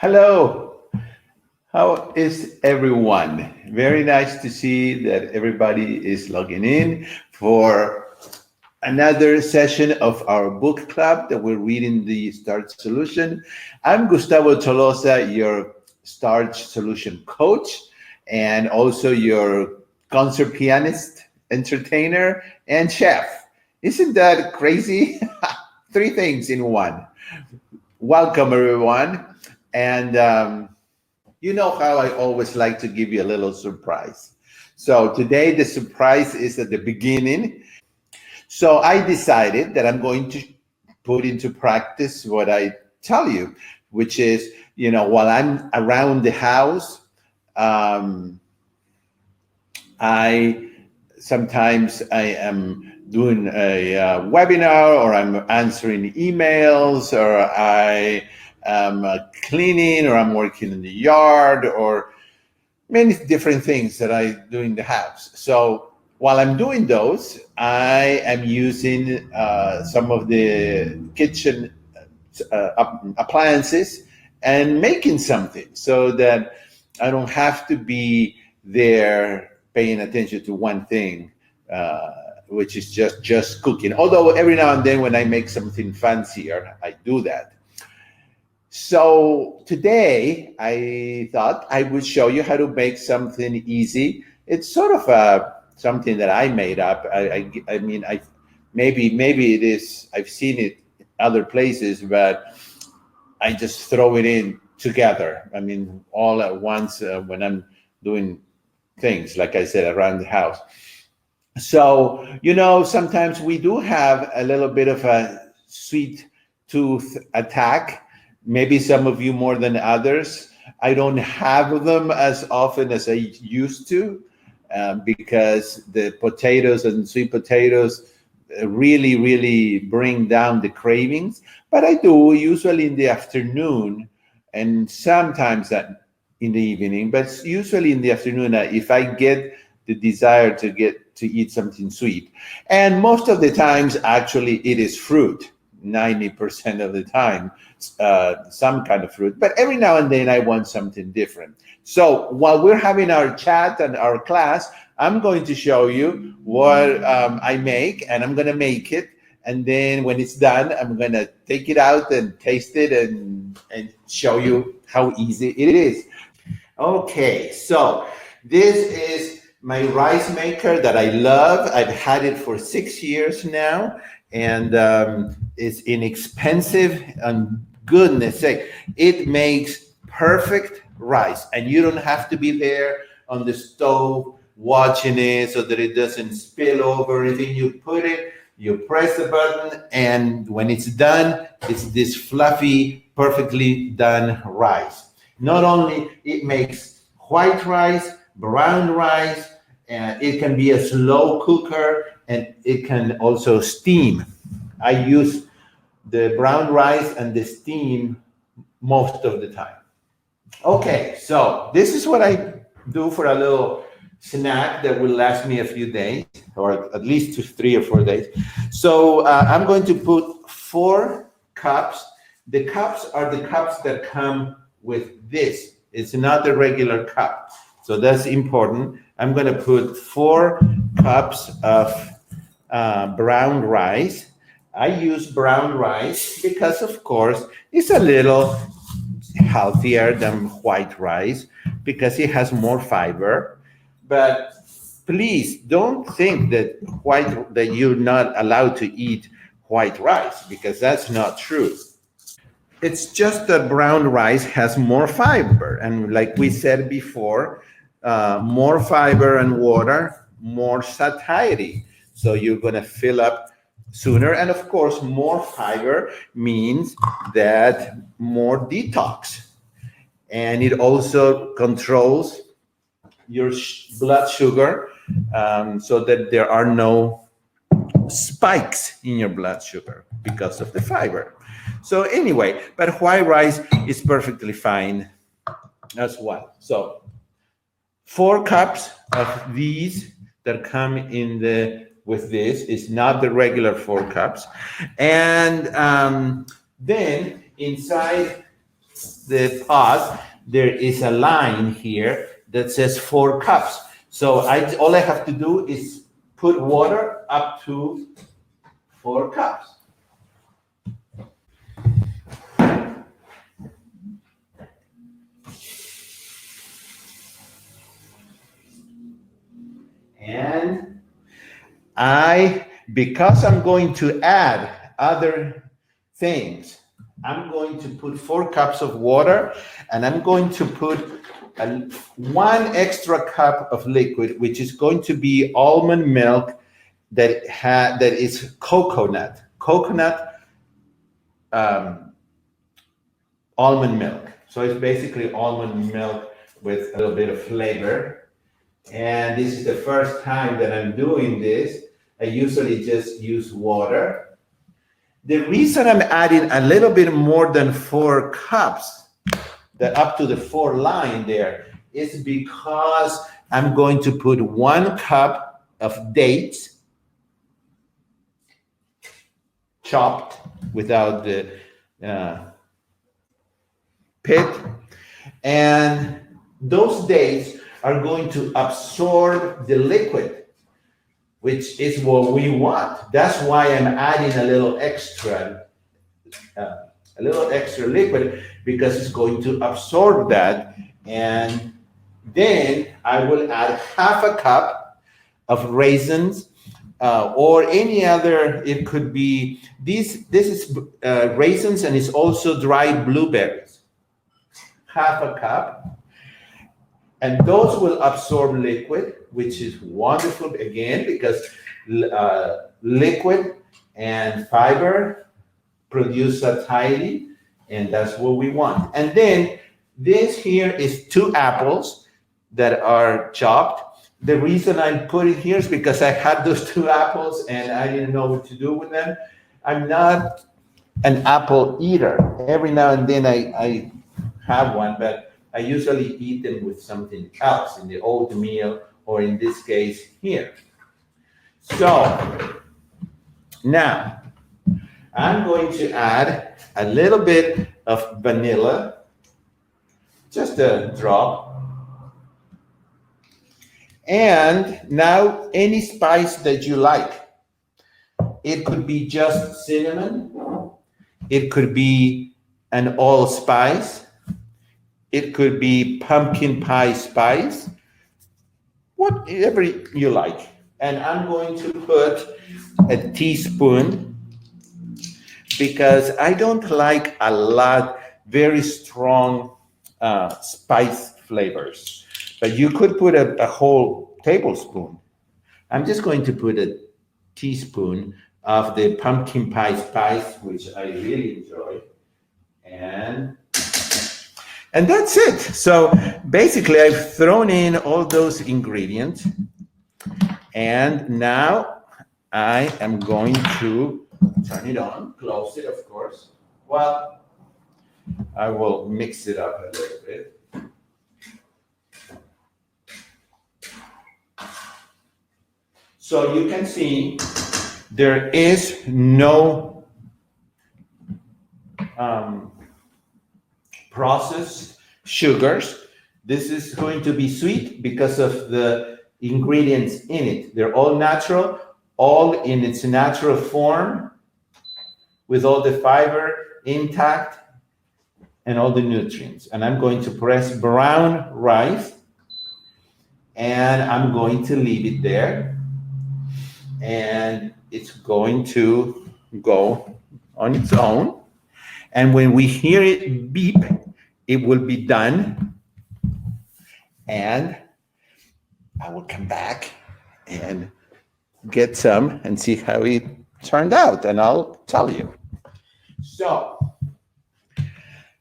Hello, how is everyone? Very nice to see that everybody is logging in for another session of our book club that we're reading the Starch Solution. I'm Gustavo Tolosa, your Starch Solution coach, and also your concert pianist, entertainer, and chef. Isn't that crazy? Three things in one. Welcome, everyone. And you know how I always like to give you a little surprise. So today, the surprise is at the beginning. So I decided that I'm going to put into practice what I tell you, which is, while I'm around the house, um, I sometimes I am doing a webinar, or I'm answering emails, or I am cleaning, or I'm working in the yard, or many different things that I do in the house. So while I'm doing those, I am using some of the kitchen appliances and making something so that I don't have to be there paying attention to one thing, which is just cooking. Although every now and then when I make something fancier, I do that. So today I thought I would show you how to make something easy. It's sort of something that I made up. I mean, maybe it is. I've seen it other places, but I just throw it in together. I mean, all at once when I'm doing things, like I said, around the house. So, sometimes we do have a little bit of a sweet tooth attack, maybe some of you more than others. I don't have them as often as I used to, because the potatoes and sweet potatoes really, really bring down the cravings. But I do usually in the afternoon, and sometimes in the evening, but usually in the afternoon, if I get the desire to eat something sweet. And most of the times, actually, it is fruit. 90% of the time, some kind of fruit. But every now and then, I want something different. So while we're having our chat and our class, I'm going to show you what I make, and I'm going to make it. And then when it's done, I'm going to take it out and taste it and show you how easy it is. Okay, so this is my rice maker that I love. I've had it for 6 years now, and it's inexpensive. And goodness sake, it makes perfect rice, and you don't have to be there on the stove watching it so that it doesn't spill over anything. You put it, you press the button, and when it's done, it's this fluffy, perfectly done rice. Not only it makes white rice, brown rice, and it can be a slow cooker, and it can also steam. I use the brown rice and the steam most of the time. Okay, so this is what I do for a little snack that will last me a few days, or at least 3 or 4 days. So I'm going to put 4 cups. The cups are the cups that come with this. It's not the regular cup. So that's important. I'm going to put 4 cups of brown rice. I use brown rice because, of course, it's a little healthier than white rice because it has more fiber. But please don't think that you're not allowed to eat white rice, because that's not true. It's just that brown rice has more fiber. And like we said before, more fiber and water, more satiety. So you're going to fill up sooner. And of course, more fiber means that more detox. And it also controls your blood sugar, so that there are no spikes in your blood sugar because of the fiber. So anyway, but white rice is perfectly fine as well. So 4 cups of these that come in with this is not the regular 4 cups. And then inside the pot, there is a line here that says 4 cups. So all I have to do is put water up to 4 cups. And because I'm going to add other things, I'm going to put 4 cups of water, and I'm going to put 1 extra cup of liquid, which is going to be almond milk that is coconut almond milk. So it's basically almond milk with a little bit of flavor. And this is the first time that I'm doing this. I usually just use water. The reason I'm adding a little bit more than 4 cups, up to the 4 line there, is because I'm going to put 1 cup of dates, chopped without the pit, and those dates are going to absorb the liquid, which is what we want. That's why I'm adding a little extra liquid, because it's going to absorb that. And then I will add half a cup of raisins, or any other. It could be this is raisins, and it's also dried blueberries. Half a cup. And those will absorb liquid, which is wonderful, again, because liquid and fiber produce satiety, and that's what we want. And then this here is 2 apples that are chopped. The reason I put it here is because I had those 2 apples and I didn't know what to do with them. I'm not an apple eater. Every now and then I have one, but I usually eat them with something else, in the oatmeal, or in this case here. So now I'm going to add a little bit of vanilla, just a drop. And now any spice that you like. It could be just cinnamon. It could be an allspice. It could be pumpkin pie spice, whatever you like. And I'm going to put a teaspoon, because I don't like a lot very strong spice flavors. But you could put a whole tablespoon. I'm just going to put a teaspoon of the pumpkin pie spice, which I really enjoy. And that's it. So basically, I've thrown in all those ingredients. And now I am going to turn it on, close it, of course. Well, I will mix it up a little bit. So you can see there is no processed sugars. This is going to be sweet because of the ingredients in it. They're all natural, all in its natural form, with all the fiber intact and all the nutrients. And I'm going to press brown rice, and I'm going to leave it there. And it's going to go on its own. And when we hear it beep, it will be done. And I will come back and get some and see how it turned out, and I'll tell you. So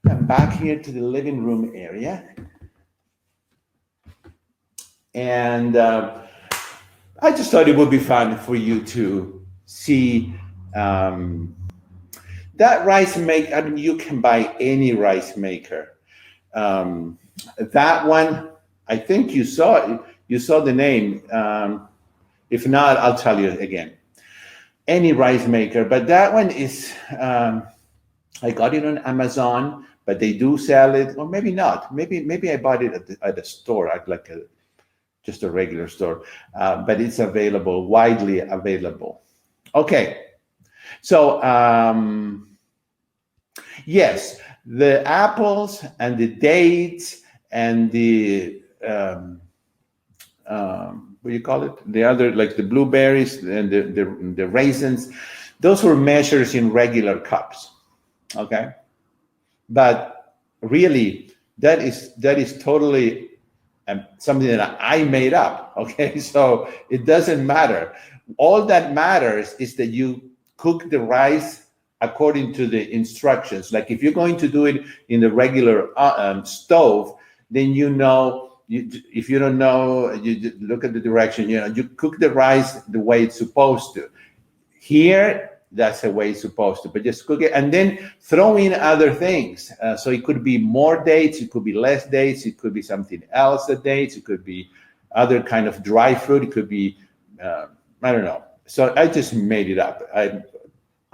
I'm back here to the living room area. And I just thought it would be fun for you to see that rice maker. I mean, you can buy any rice maker. That one, I think you saw it. You saw the name. If not, I'll tell you again. Any rice maker, but that one is, I got it on Amazon, but they do sell it, or maybe not. Maybe I bought it at a store, at like just a regular store, but it's available, widely available. Okay, so yes, the apples and the dates and the what do you call it? The other, like the blueberries and the raisins, those were measures in regular cups. Okay, but really, that is totally something that I made up. Okay, so it doesn't matter. All that matters is that you cook the rice according to the instructions. Like if you're going to do it in the regular stove, then if you don't know, you look at the direction. You cook the rice the way it's supposed to. Here, that's the way it's supposed to, but just cook it and then throw in other things. So it could be more dates, it could be less dates, it could be something else that dates, it could be other kind of dry fruit, it could be I don't know. So I just made it up. I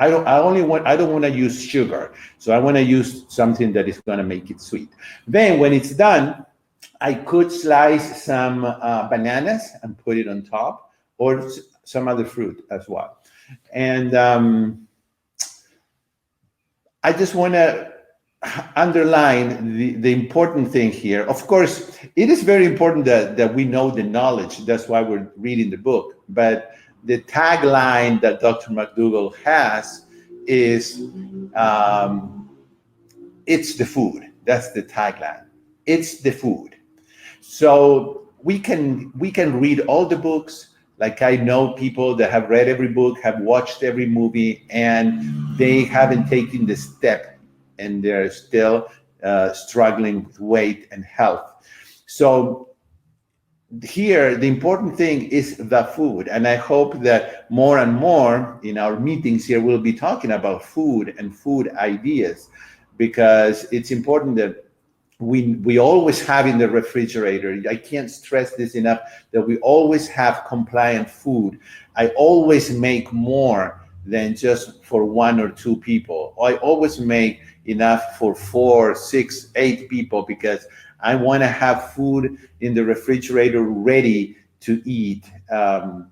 don't want to use sugar, so I want to use something that is going to make it sweet. Then when it's done, I could slice some bananas and put it on top, or some other fruit as well. And I just want to underline the important thing here. Of course, it is very important that we know the knowledge. That's why we're reading the book. But the tagline that Dr. McDougall has is, it's the food. That's the tagline. It's the food. So we can read all the books. Like I know people that have read every book, have watched every movie, and they haven't taken the step, and they're still struggling with weight and health. So here, the important thing is the food. And I hope that more and more in our meetings here, we'll be talking about food and food ideas, because it's important that we always have in the refrigerator. I can't stress this enough, that we always have compliant food. I always make more than just for 1 or 2 people. I always make enough for 4, 6, 8 people, because I want to have food in the refrigerator ready to eat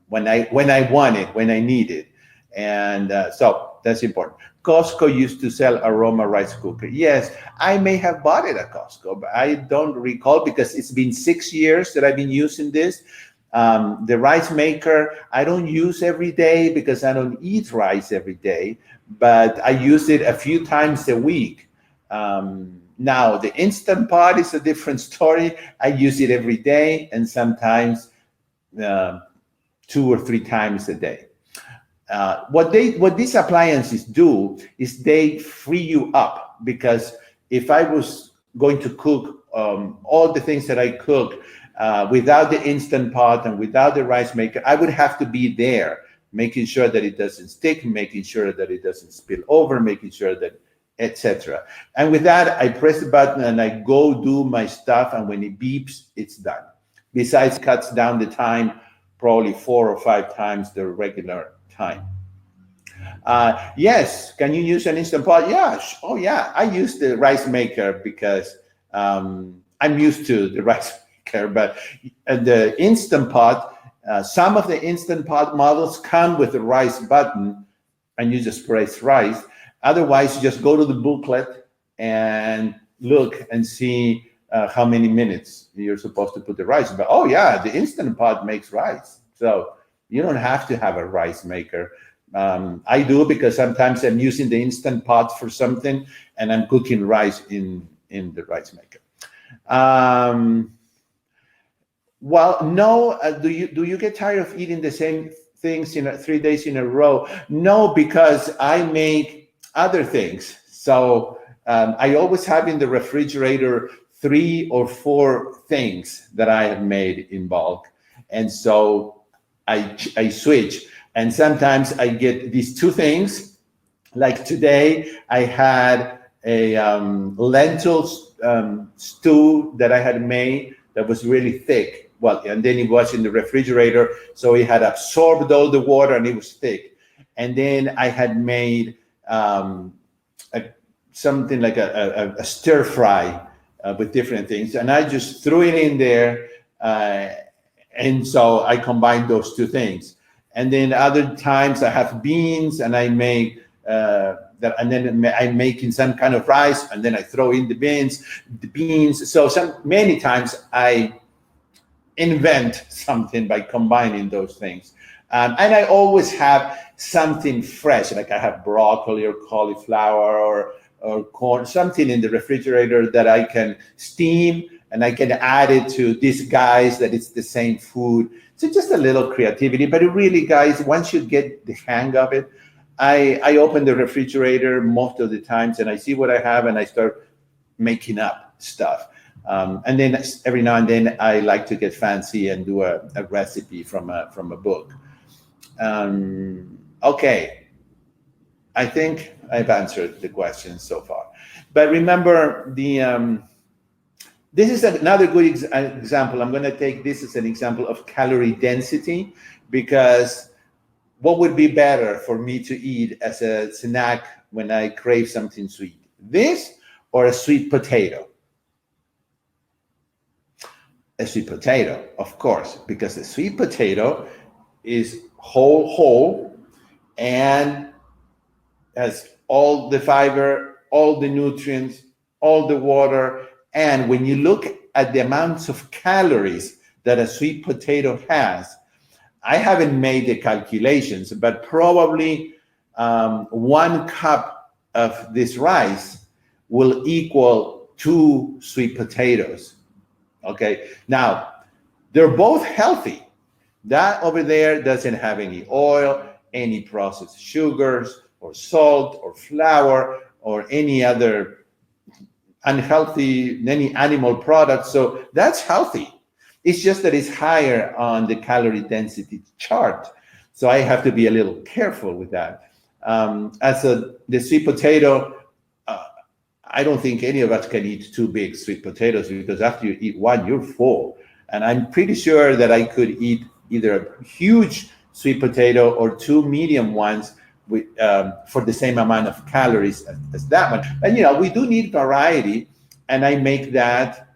when I want it, when I need it. And so that's important. Costco used to sell aroma rice cooker. Yes, I may have bought it at Costco, but I don't recall, because it's been 6 years that I've been using this. The rice maker, I don't use every day because I don't eat rice every day, but I use it a few times a week. Now, the Instant Pot is a different story. I use it every day, and sometimes 2 or 3 times a day. What these appliances do is they free you up, because if I was going to cook all the things that I cook without the Instant Pot and without the rice maker, I would have to be there, making sure that it doesn't stick, making sure that it doesn't spill over, making sure that, etc. And with that, I press the button and I go do my stuff, and when it beeps, it's done. Besides, cuts down the time probably 4 or 5 times the regular time. Yes, can you use an Instant Pot? Yeah. Oh, yeah. I use the rice maker because I'm used to the rice maker. But the Instant Pot, some of the Instant Pot models come with a rice button, and you just press rice. Otherwise, you just go to the booklet and look and see how many minutes you're supposed to put the rice. But oh yeah, the Instant Pot makes rice, so you don't have to have a rice maker. I do, because sometimes I'm using the Instant Pot for something, and I'm cooking rice in the rice maker. Well, no. Do you get tired of eating the same things 3 days in a row? No, because I make other things. So I always have in the refrigerator 3 or 4 things that I have made in bulk, and so I switch. And sometimes I get these 2 things. Like today, I had a lentil stew that I had made that was really thick. Well, and then it was in the refrigerator, so it had absorbed all the water and it was thick. And then I had made something like a stir fry with different things, and I just threw it in there, and so I combine those two things. And then other times I have beans, and I make that, and then I'm making some kind of rice, and then I throw in the beans. So many times I invent something by combining those things. And I always have something fresh, like I have broccoli or cauliflower or corn, something in the refrigerator that I can steam, and I can add it to disguise that it's the same food. So just a little creativity. But it really, guys, once you get the hang of it, I open the refrigerator most of the times, and I see what I have, and I start making up stuff. And then every now and then I like to get fancy and do a recipe from a book. Okay, I think I've answered the question so far. But remember, this is another good example. I'm going to take this as an example of calorie density, because what would be better for me to eat as a snack when I crave something sweet? This or a sweet potato? A sweet potato, of course, because the sweet potato is whole and has all the fiber, all the nutrients, all the water. And when you look at the amounts of calories that a sweet potato has, I haven't made the calculations, but probably 1 cup of this rice will equal 2 sweet potatoes. Okay, now they're both healthy. That over there doesn't have any oil, any processed sugars, or salt, or flour, or any other unhealthy, any animal products. So that's healthy. It's just that it's higher on the calorie density chart. So I have to be a little careful with that. The sweet potato, I don't think any of us can eat 2 big sweet potatoes, because after you eat one, you're full. And I'm pretty sure that I could eat either a huge sweet potato or 2 medium ones with, for the same amount of calories as that one. And we do need variety, and I make that,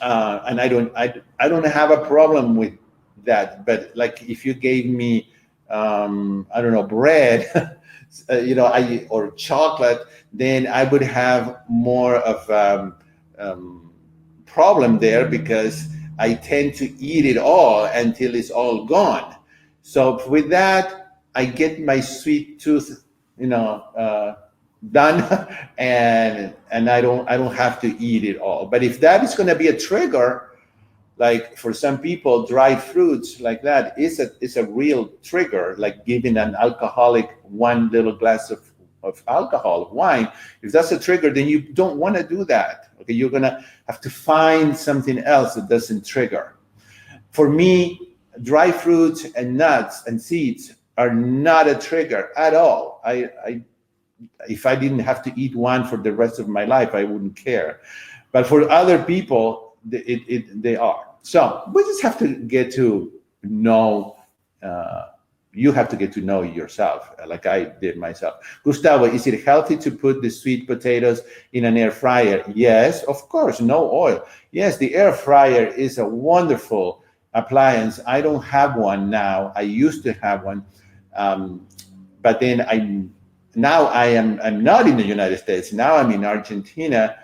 and I don't have a problem with that. But like if you gave me, I don't know, bread, or chocolate, then I would have more of problem there, because I tend to eat it all until it's all gone. So with that, I get my sweet tooth, done, and I don't have to eat it all. But if that is going to be a trigger, like for some people, dried fruits like that is a real trigger, like giving an alcoholic 1 little glass of alcohol, of wine. If that's a trigger, then you don't want to do that. Okay, you're going to have to find something else that doesn't trigger. For me, dry fruits and nuts and seeds are not a trigger at all. If I didn't have to eat one for the rest of my life, I wouldn't care. But for other people, they are. So we just have to get to know, you have to get to know yourself, like I did myself. Gustavo, is it healthy to put the sweet potatoes in an air fryer? Yes, of course, no oil. Yes, the air fryer is a wonderful appliance. I don't have one now. I used to have one. But then I'm not in the United States. Now I'm in Argentina.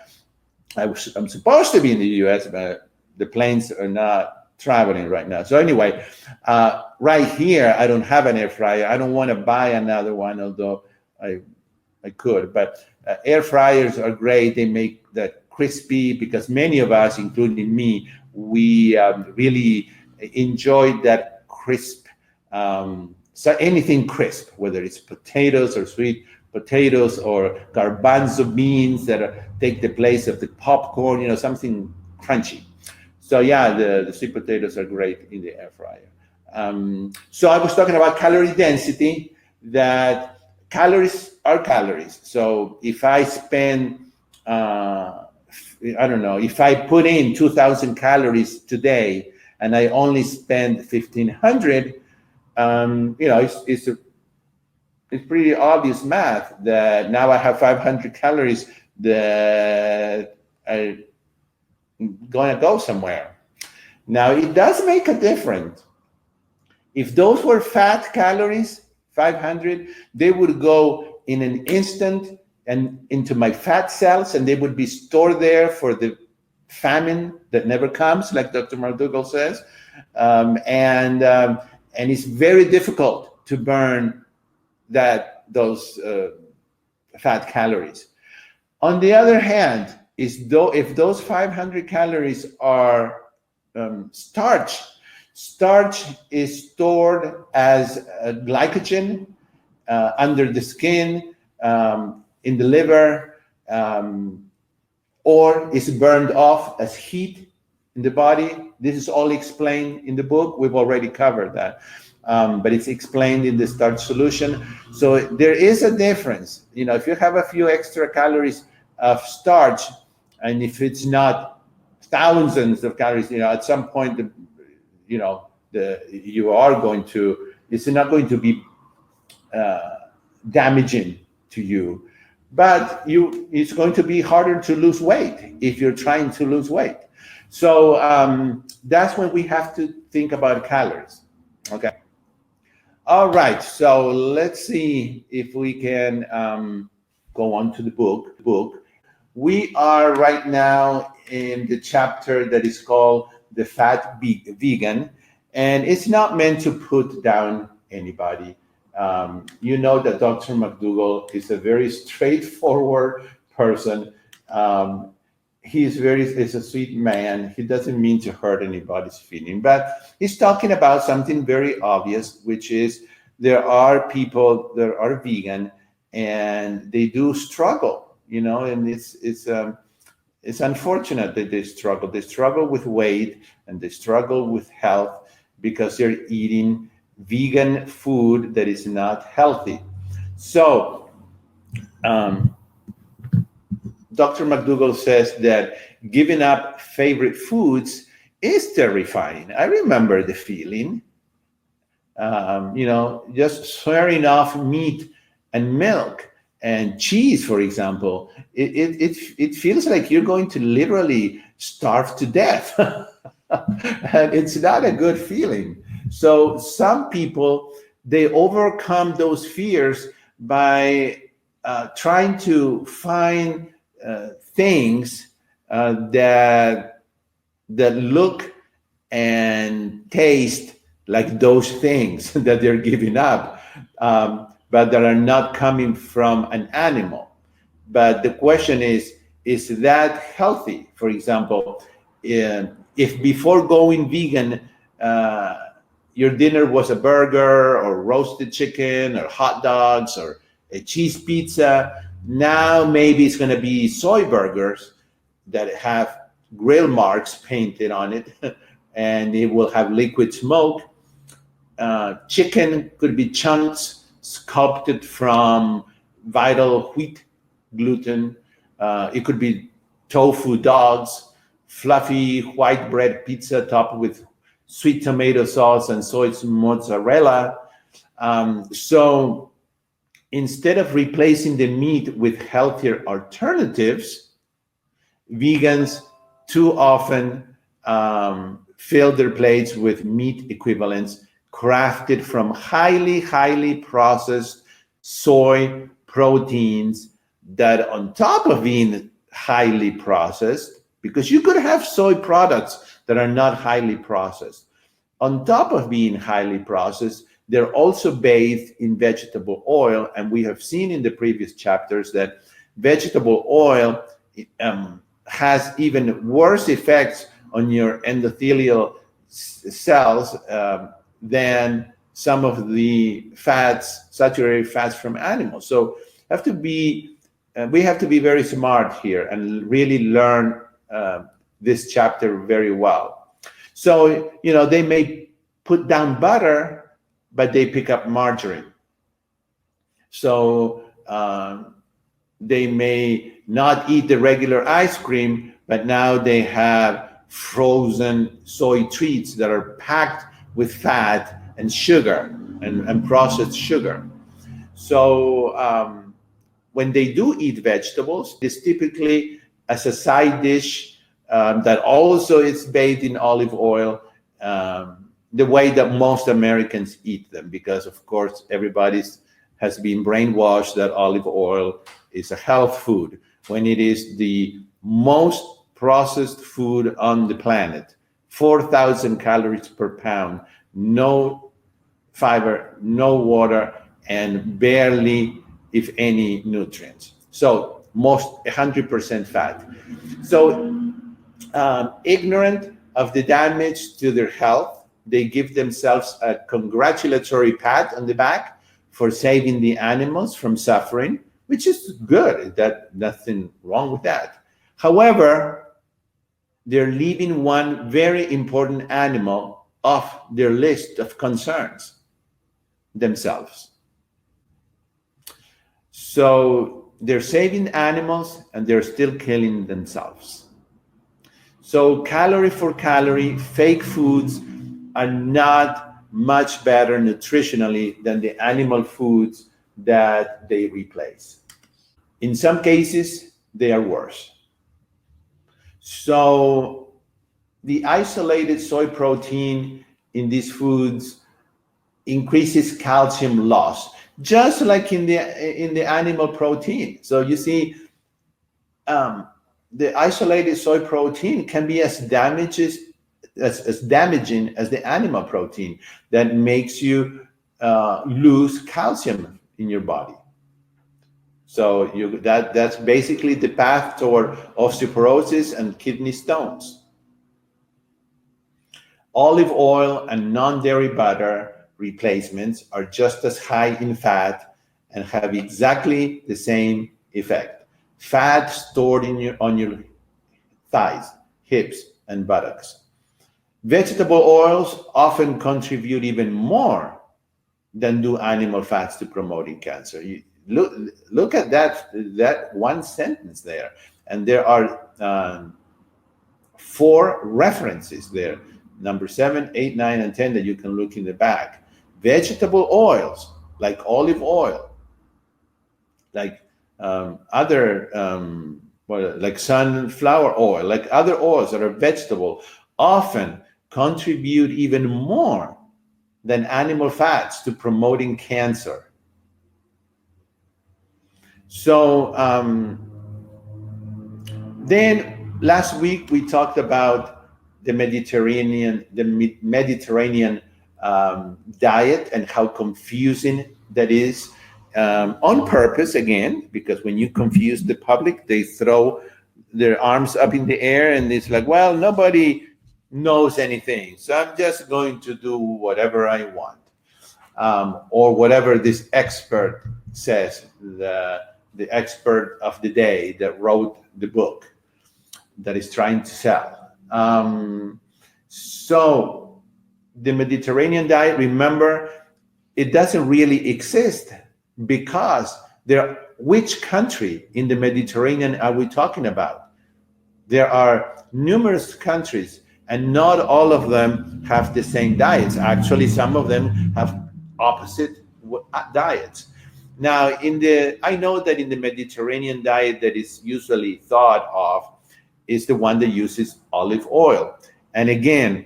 I'm supposed to be in the US, but the planes are not traveling right now. So anyway, right here, I don't have an air fryer. I don't want to buy another one, although I could. But air fryers are great. They make that crispy, because many of us, including me, we really enjoyed that crisp. So anything crisp, whether it's potatoes or sweet potatoes or garbanzo beans that take the place of the popcorn, something crunchy. So yeah, the sweet potatoes are great in the air fryer. So I was talking about calorie density, that calories are calories. So if I spend, I don't know, if I put in 2,000 calories today and I only spend 1,500, it's pretty obvious math that now I have 500 calories that are going to go somewhere. Now, it does make a difference. If those were fat calories, 500, they would go in an instant and into my fat cells, and they would be stored there for the famine that never comes, like Dr. McDougall says. And it's very difficult to burn those fat calories. On the other hand, if those 500 calories are starch, starch is stored as glycogen under the skin, in the liver, or is burned off as heat in the body. This is all explained in the book. We've already covered that, but it's explained in the starch solution. So there is a difference. If you have a few extra calories of starch, and if it's not thousands of calories, at some point, it's not going to be damaging to you, but it's going to be harder to lose weight if you're trying to lose weight. So that's when we have to think about calories. Okay. All right. So let's see if we can go on to the book. We are right now in the chapter that is called The Fat Vegan, and it's not meant to put down anybody. You know that Dr. McDougall is a very straightforward person. He's a sweet man. He doesn't mean to hurt anybody's feeling, but he's talking about something very obvious, which is there are people that are vegan and they do struggle, and it's unfortunate that they struggle. They struggle with weight and they struggle with health because they're eating vegan food that is not healthy. So, Dr. McDougall says that giving up favorite foods is terrifying. I remember the feeling, just swearing off meat and milk and cheese, for example. It feels like you're going to literally starve to death. And it's not a good feeling. So some people, they overcome those fears by trying to find things that look and taste like those things that they're giving up, but that are not coming from an animal. But the question is that healthy? For example, if before going vegan, your dinner was a burger or roasted chicken or hot dogs or a cheese pizza, now maybe it's going to be soy burgers that have grill marks painted on it, and it will have liquid smoke. Chicken could be chunks sculpted from vital wheat gluten. It could be tofu dogs, fluffy white bread pizza topped with sweet tomato sauce and soy mozzarella. So instead of replacing the meat with healthier alternatives, vegans too often fill their plates with meat equivalents crafted from highly processed soy proteins that, on top of being highly processed, because you could have soy products that are not highly processed, on top of being highly processed, they're also bathed in vegetable oil. And we have seen in the previous chapters that vegetable oil has even worse effects on your endothelial cells than some of the fats, saturated fats from animals. So we have to be very smart here and really learn this chapter very well. So, they may put down butter, but they pick up margarine. So they may not eat the regular ice cream, but now they have frozen soy treats that are packed with fat and sugar and processed sugar. So when they do eat vegetables, it's typically as a side dish that also is bathed in olive oil, the way that most Americans eat them, because of course everybody has been brainwashed that olive oil is a health food when it is the most processed food on the planet. 4,000 calories per pound, no fiber, no water, and barely, if any, nutrients. So most 100% fat. So ignorant of the damage to their health, they give themselves a congratulatory pat on the back for saving the animals from suffering, which is good. That nothing wrong with that. However, they're leaving one very important animal off their list of concerns: themselves. So they're saving animals and they're still killing themselves. So calorie for calorie, fake foods are not much better nutritionally than the animal foods that they replace. In some cases, they are worse. So the isolated soy protein in these foods increases calcium loss, just like in the animal protein. So you see, the isolated soy protein can be as damaging as the animal protein that makes you lose calcium in your body. So that's basically the path toward osteoporosis and kidney stones. Olive oil and non-dairy butter replacements are just as high in fat and have exactly the same effect. Fat stored on your thighs, hips, and buttocks. Vegetable oils often contribute even more than do animal fats to promoting cancer. You look at that one sentence there, and there are 4 references there, number 7, 8, 9, and 10, that you can look in the back. Vegetable oils like olive oil, like like sunflower oil, like other oils that are vegetable, often contribute even more than animal fats to promoting cancer. So then last week we talked about the Mediterranean diet and how confusing that is, on purpose again, because when you confuse the public, they throw their arms up in the air and it's like, well, nobody knows anything, so I'm just going to do whatever I want, or whatever this expert says, the expert of the day that wrote the book that is trying to sell. So the Mediterranean diet, remember, it doesn't really exist, because which country in the Mediterranean are we talking about? There are numerous countries, and not all of them have the same diets. Actually, some of them have opposite diets. Now, I know that in the Mediterranean diet that is usually thought of is the one that uses olive oil. And again,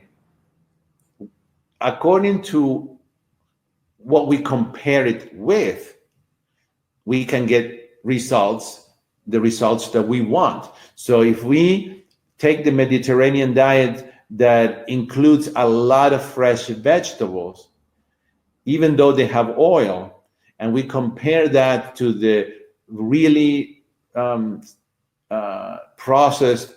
according to what we compare it with, we can get the results that we want. So if we take the Mediterranean diet that includes a lot of fresh vegetables, even though they have oil, and we compare that to the really processed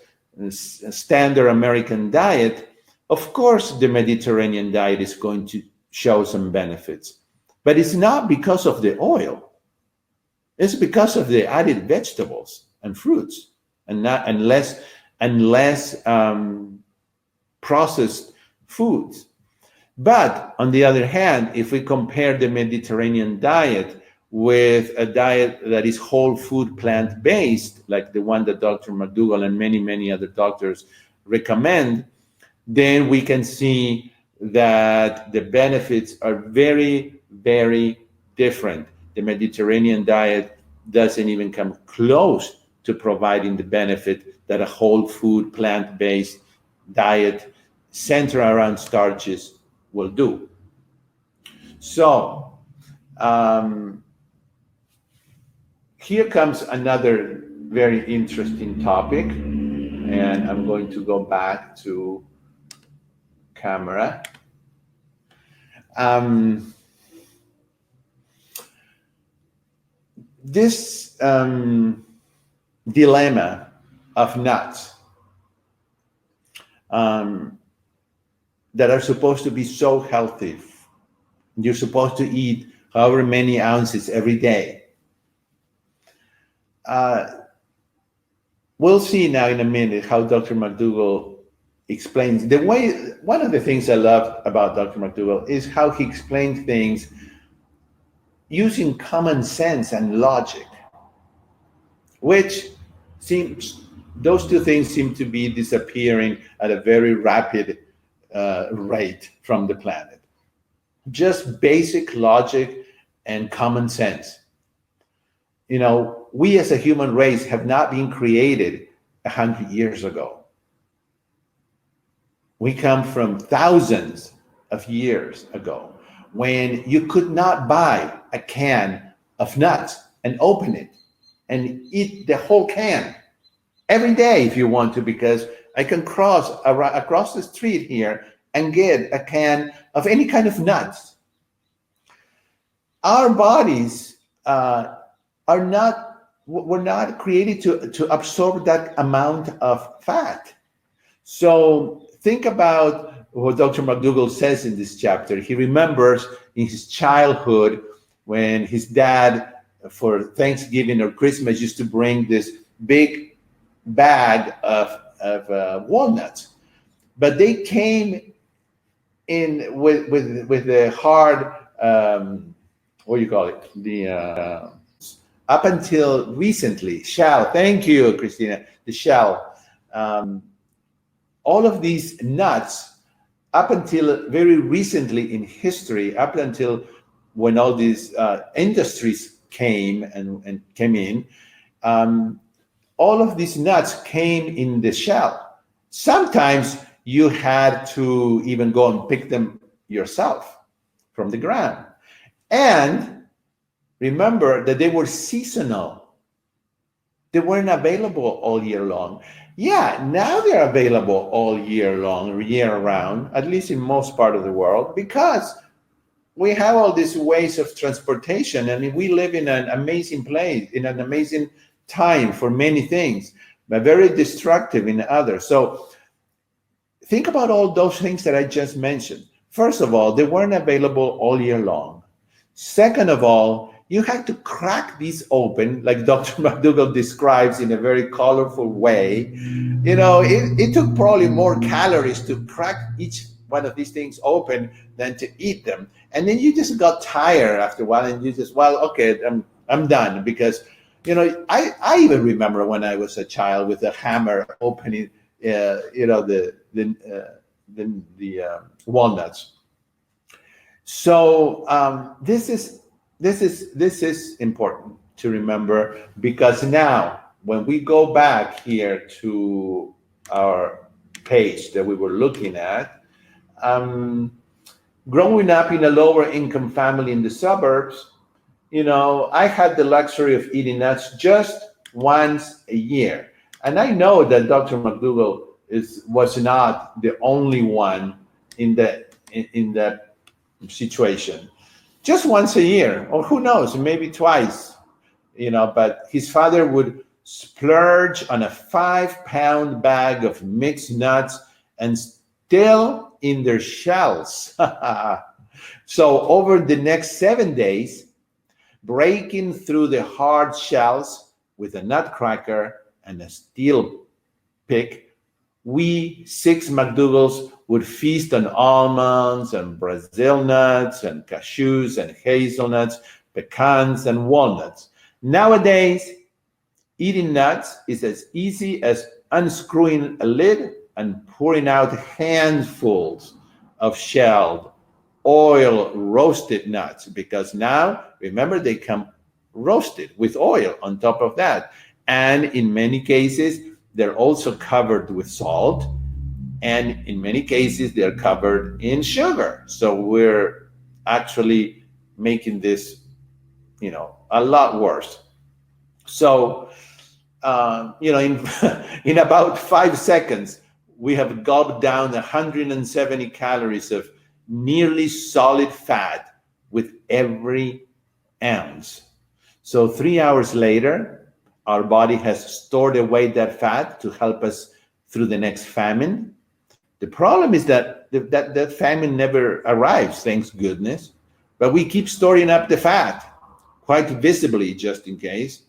standard American diet, of course the Mediterranean diet is going to show some benefits. But it's not because of the oil. It's because of the added vegetables and fruits, and less processed foods. But on the other hand, if we compare the Mediterranean diet with a diet that is whole food, plant-based, like the one that Dr. McDougall and many, many other doctors recommend, then we can see that the benefits are very, very different. The Mediterranean diet doesn't even come close to providing the benefit that a whole food, plant-based diet centered around starches will do. So here comes another very interesting topic, and I'm going to go back to camera. This dilemma of nuts that are supposed to be so healthy. You're supposed to eat however many ounces every day. We'll see now in a minute how Dr. McDougall explains the way. One of the things I love about Dr. McDougall is how he explains things using common sense and logic, which seems, those two things seem to be disappearing at a very rapid rate from the planet. Just basic logic and common sense. You know, we as a human race have not been created 100 years ago. We come from thousands of years ago when you could not buy a can of nuts and open it and eat the whole can every day if you want to, because I can cross across the street here and get a can of any kind of nuts. Our bodies were not created to absorb that amount of fat. So think about what Dr. McDougall says in this chapter. He remembers in his childhood when his dad, for Thanksgiving or Christmas, used to bring this big bag of walnuts, but they came in with the hard, what do you call it? The up until recently, shell. Thank you, Christina. The shell. All of these nuts, up until very recently in history, up until when all these industries came and came in, all of these nuts came in the shell. Sometimes you had to even go and pick them yourself from the ground. And remember that they were seasonal. They weren't available all year long. Yeah, now they're available all year long, year round, at least in most part of the world, because we have all these ways of transportation. I mean, we live in an amazing place, in an amazing time for many things, but very destructive in others. So think about all those things that I just mentioned. First of all, they weren't available all year long. Second of all, you had to crack these open, like Dr. McDougall describes in a very colorful way. You know, it took probably more calories to crack each one of these things open than to eat them. And then you just got tired after a while, and you just, well, okay, I'm done. Because, you know, I even remember when I was a child with a hammer opening, you know, the walnuts. So this is important to remember, because now when we go back here to our page that we were looking at, growing up in a lower income family in the suburbs, you know, I had the luxury of eating nuts just once a year. And I know that Dr. McDougall was not the only one in that situation. Just once a year, or who knows, maybe twice, you know, but his father would splurge on a 5-pound bag of mixed nuts and still in their shells. So over the next 7 days, breaking through the hard shells with a nutcracker and a steel pick, we 6 McDougalls would feast on almonds and Brazil nuts and cashews and hazelnuts, pecans and walnuts. Nowadays, eating nuts is as easy as unscrewing a lid and pouring out handfuls of shelled, oil roasted nuts, because now, remember, they come roasted with oil on top of that. And in many cases, they're also covered with salt. And in many cases, they're covered in sugar. So we're actually making this, a lot worse. So, in, in about 5 seconds, we have gulped down 170 calories of nearly solid fat with every ounce. So 3 hours later, our body has stored away that fat to help us through the next famine. The problem is that that famine never arrives, thanks goodness, but we keep storing up the fat quite visibly just in case.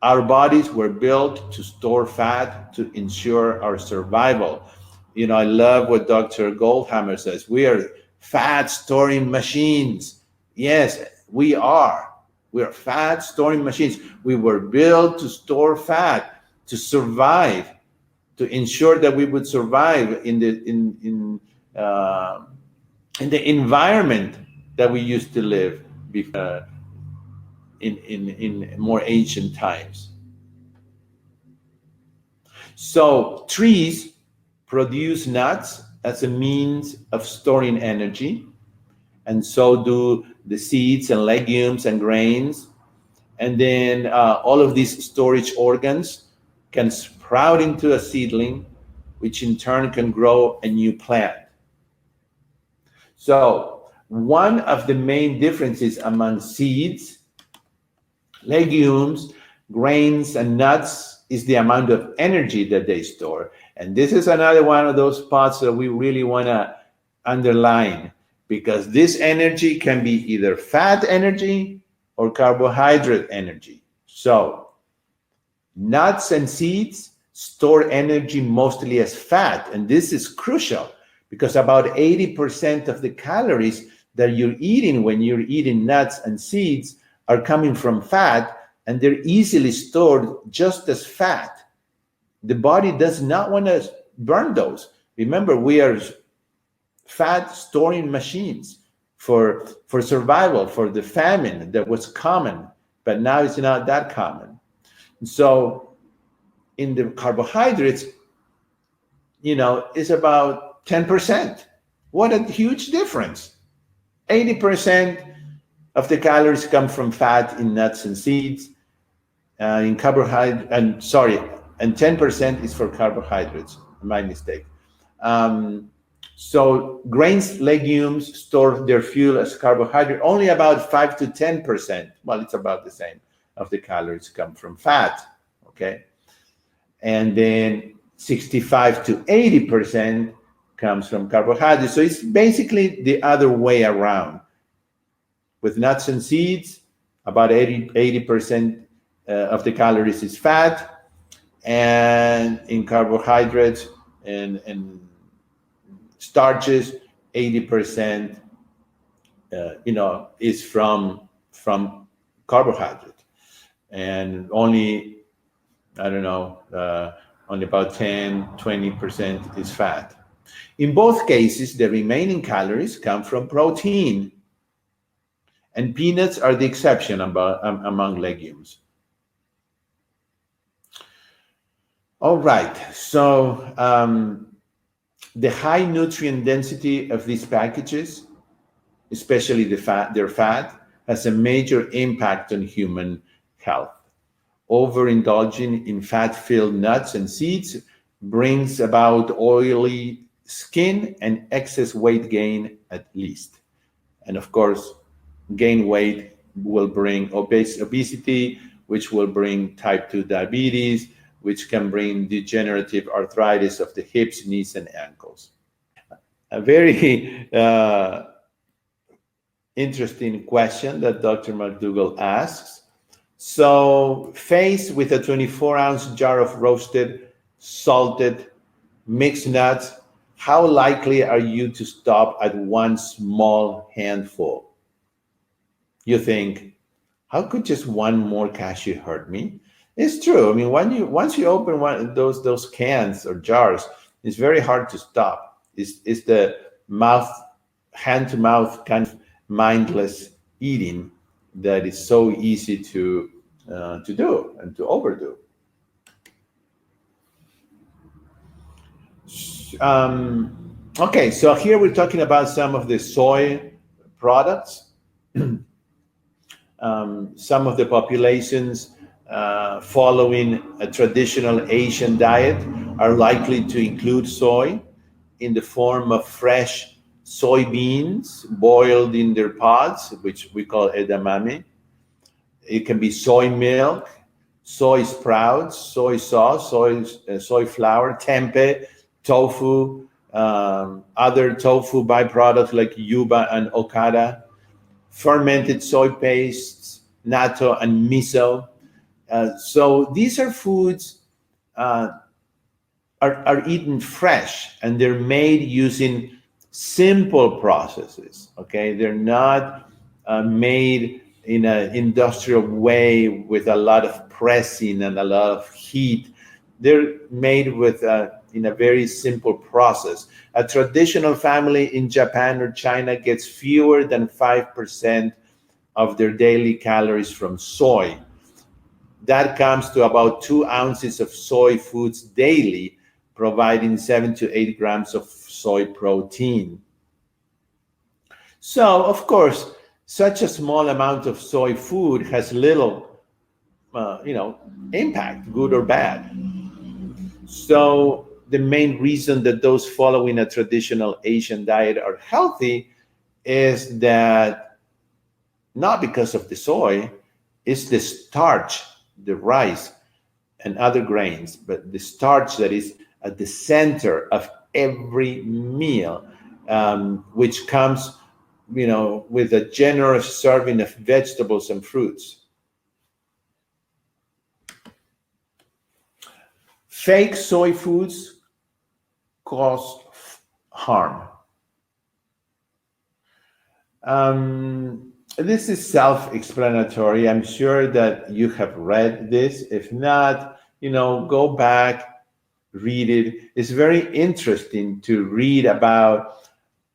Our bodies were built to store fat to ensure our survival. I love what Dr. Goldhammer says. We are fat storing machines. Yes, we are. We are fat storing machines. We were built to store fat, to survive, to ensure that we would survive in the environment that we used to live before, in more ancient times. So trees produce nuts as a means of storing energy, and so do the seeds and legumes and grains. And then all of these storage organs can sprout into a seedling, which in turn can grow a new plant. So one of the main differences among seeds, legumes, grains, and nuts is the amount of energy that they store. And this is another one of those spots that we really want to underline, because this energy can be either fat energy or carbohydrate energy. So nuts and seeds store energy mostly as fat, and this is crucial because about 80% of the calories that you're eating when you're eating nuts and seeds are coming from fat, and they're easily stored just as fat. The body does not want to burn those. Remember, we are fat storing machines for survival, for the famine that was common, but now it's not that common. So in the carbohydrates, it's about 10%. What a huge difference. 80% of the calories come from fat in nuts and seeds. In carbohydrate, and 10% is for carbohydrates. My mistake. So grains, legumes store their fuel as carbohydrate. Only about 5 to 10%. Well, it's about the same of the calories come from fat. Okay, and then 65 to 80% comes from carbohydrates. So it's basically the other way around. With nuts and seeds, about 80% of the calories is fat, and in carbohydrates and starches, 80% is from carbohydrate, and only only about 10-20% is fat. In both cases, the remaining calories come from protein, and peanuts are the exception among legumes. All right, so the high nutrient density of these packages, especially their fat, has a major impact on human health. Overindulging in fat-filled nuts and seeds brings about oily skin and excess weight gain at least. And of course, gain weight will bring obesity, which will bring type 2 diabetes, which can bring degenerative arthritis of the hips, knees, and ankles. A very interesting question that Dr. McDougall asks. So, faced with a 24-ounce jar of roasted, salted, mixed nuts, how likely are you to stop at one small handful? You think, how could just one more cashew hurt me? It's true. I mean, once you open one of those cans or jars, it's very hard to stop. It's the hand to mouth kind of mindless eating that is so easy to do and to overdo. Okay, so here we're talking about some of the soy products. Some of the populations following a traditional Asian diet are likely to include soy in the form of fresh soybeans boiled in their pods, which we call edamame. It can be soy milk, soy sprouts, soy sauce, soy flour, tempeh, tofu, other tofu byproducts like yuba and okada, fermented soy pastes, natto, and miso. So these are foods uh, are eaten fresh, and they're made using simple processes. Okay, they're not made in an industrial way with a lot of pressing and a lot of heat. They're made with in a very simple process. A traditional family in Japan or China gets fewer than 5% of their daily calories from soy. That comes to about 2 ounces of soy foods daily, providing 7 to 8 grams of soy protein. So, of course, such a small amount of soy food has little, impact, good or bad. So, the main reason that those following a traditional Asian diet are healthy is that not because of the soy, it's the starch, the rice, and other grains, but the starch that is at the center of every meal, which comes, with a generous serving of vegetables and fruits. Fake soy foods cause harm. This is self-explanatory. I'm sure that you have read this. If not, go back, read it. It's very interesting to read about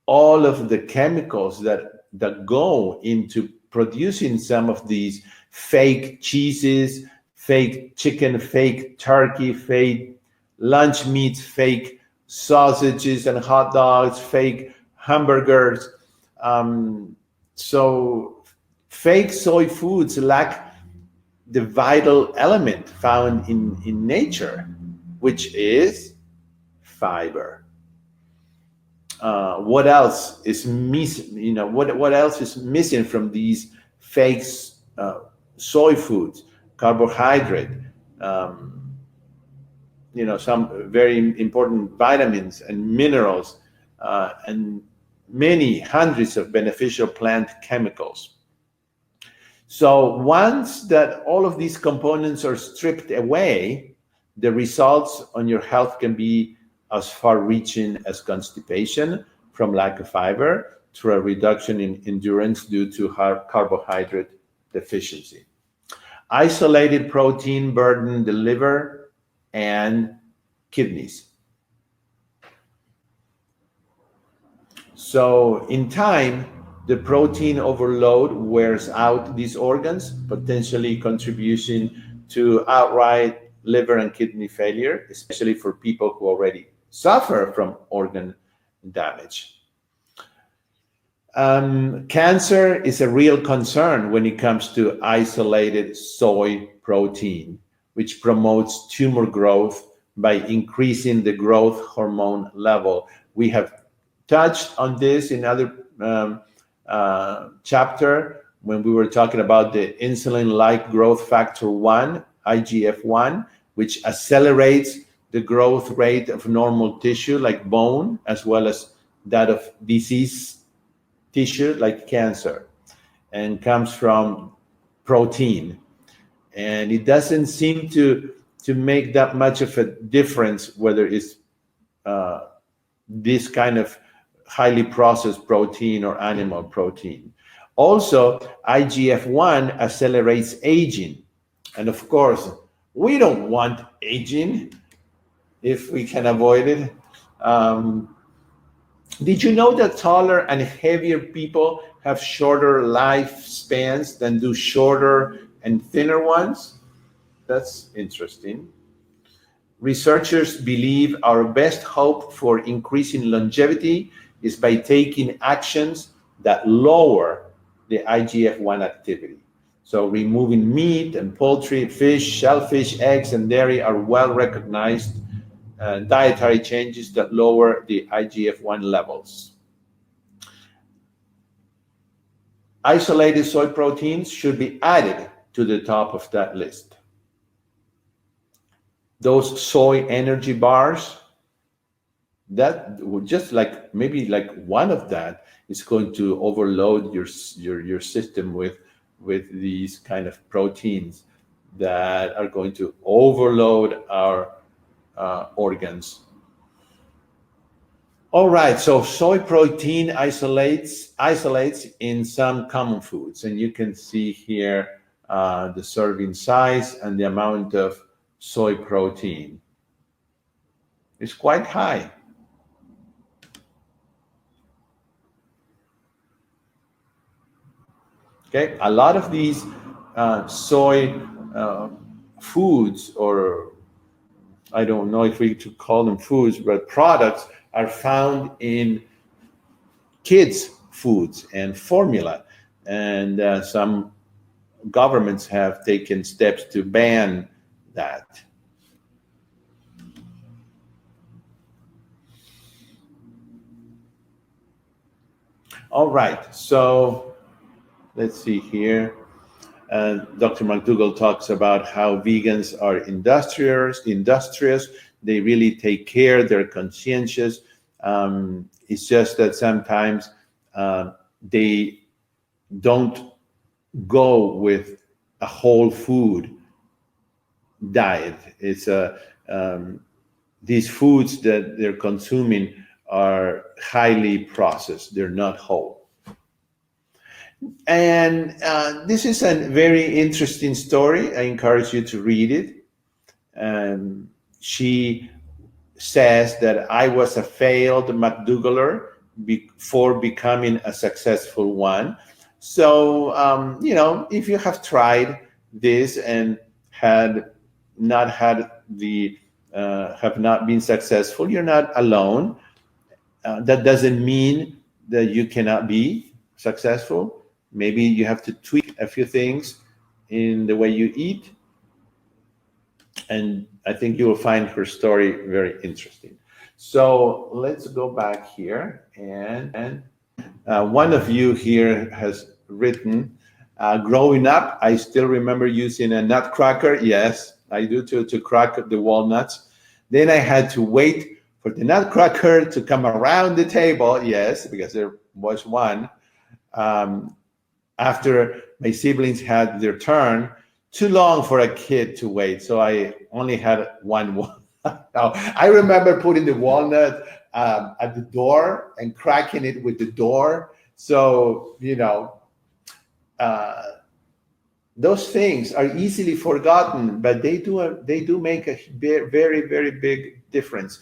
all of the chemicals that go into producing some of these fake cheeses, fake chicken, fake turkey, fake lunch meats, fake sausages and hot dogs, fake hamburgers. So fake soy foods lack the vital element found in nature, which is fiber. What else is missing? What else is missing from these fake soy foods? Carbohydrate, um, some very important vitamins and minerals, and many hundreds of beneficial plant chemicals. So once that all of these components are stripped away, the results on your health can be as far-reaching as constipation from lack of fiber to a reduction in endurance due to carbohydrate deficiency. Isolated protein burden the liver and kidneys. So in time, the protein overload wears out these organs, potentially contributing to outright liver and kidney failure, especially for people who already suffer from organ damage. Cancer is a real concern when it comes to isolated soy protein, which promotes tumor growth by increasing the growth hormone level. We have touched on this in other chapter when we were talking about the insulin-like growth factor 1, IGF-1, which accelerates the growth rate of normal tissue like bone, as well as that of disease tissue like cancer, and comes from protein. And it doesn't seem to make that much of a difference whether it's this kind of highly processed protein or animal protein. Also, IGF-1 accelerates aging. And of course, we don't want aging if we can avoid it. Did you know that taller and heavier people have shorter lifespans than do shorter and thinner ones. That's interesting. Researchers believe our best hope for increasing longevity is by taking actions that lower the IGF-1 activity. So removing meat and poultry, fish, shellfish, eggs, and dairy are well recognized dietary changes that lower the IGF-1 levels. Isolated soy proteins should be added to the top of that list. Those soy energy bars, that just like maybe like one of that is going to overload your system with these kind of proteins that are going to overload our organs. All right, so soy protein isolates in some common foods, and you can see here the serving size and the amount of soy protein. It's quite high. Okay, a lot of these soy foods, or I don't know if we could call them foods, but products are found in kids' foods and formula. And some governments have taken steps to ban that. All right, so let's see here. Dr. McDougall talks about how vegans are industrious. They really take care. They're conscientious. It's just that sometimes they don't go with a whole food diet. It's these foods that they're consuming are highly processed. They're not whole. And this is a very interesting story. I encourage you to read it. She says that I was a failed McDougaller before becoming a successful one. So, if you have tried this and have not been successful, you're not alone. That doesn't mean that you cannot be successful. Maybe you have to tweak a few things in the way you eat. And I think you will find her story very interesting. So let's go back here. And one of you here has written, growing up, I still remember using a nutcracker. Yes, I do to crack the walnuts. Then I had to wait for the nutcracker to come around the table. Yes, because there was one. After my siblings had their turn, too long for a kid to wait. So I only had one walnut. Now, I remember putting the walnut at the door and cracking it with the door. So, those things are easily forgotten, but they do make a very, very big difference.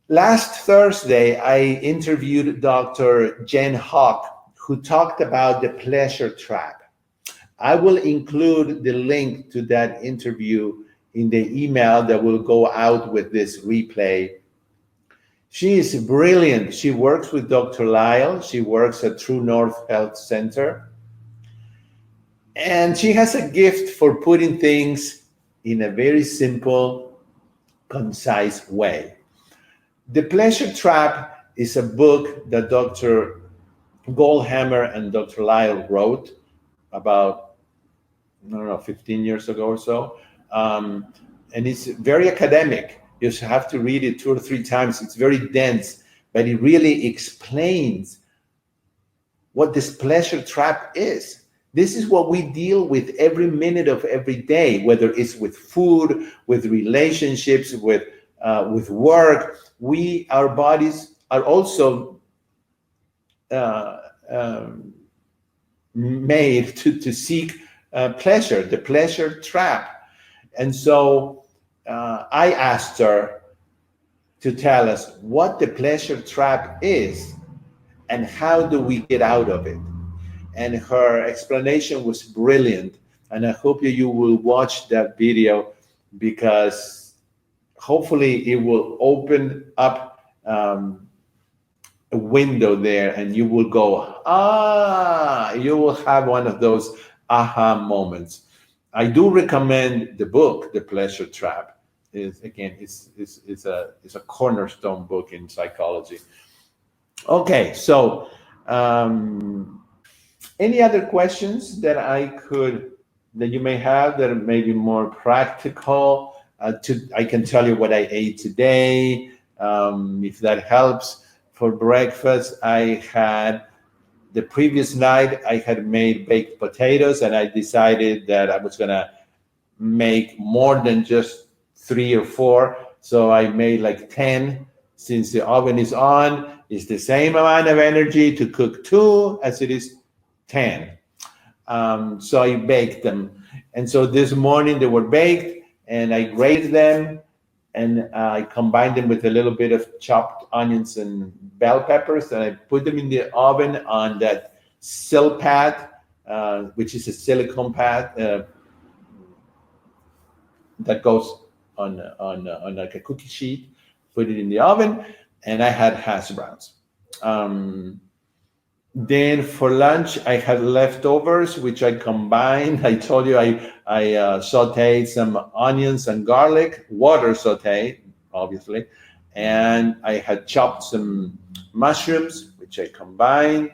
Last Thursday, I interviewed Dr. Jen Hawk, who talked about the pleasure trap. I will include the link to that interview in the email that will go out with this replay. She is brilliant. She works with Dr. Lyle. She works at True North Health Center. And she has a gift for putting things in a very simple, concise way. The Pleasure Trap is a book that Dr. Goldhammer and Dr. Lyle wrote about, 15 years ago or so. And it's very academic. You have to read it 2 or 3 times. It's very dense, but it really explains what this pleasure trap is. This is what we deal with every minute of every day, whether it's with food, with relationships, with work. Our bodies are also made to seek pleasure, the pleasure trap. And so I asked her to tell us what the pleasure trap is and how do we get out of it. and her explanation was brilliant. And I hope you will watch that video, because hopefully it will open up a window there, and you will go, you will have one of those aha moments. I do recommend the book, The Pleasure Trap. Is again, it's a cornerstone book in psychology. Okay, so any other questions that you may have that may be more practical? I can tell you what I ate today, if that helps. For breakfast, the previous night I had made baked potatoes, and I decided that I was gonna make more than just 3 or 4. So I made like 10. Since the oven is on, it's the same amount of energy to cook 2 as it is 10. So I baked them. And so this morning they were baked, and I grated them, and I combined them with a little bit of chopped onions and bell peppers, and I put them in the oven on that sill pad, which is a silicone pad that goes on like a cookie sheet. Put it in the oven, and I had hash browns. Then for lunch, I had leftovers, which I combined. I told you I sauteed some onions and garlic, water saute, obviously, and I had chopped some mushrooms, which I combined.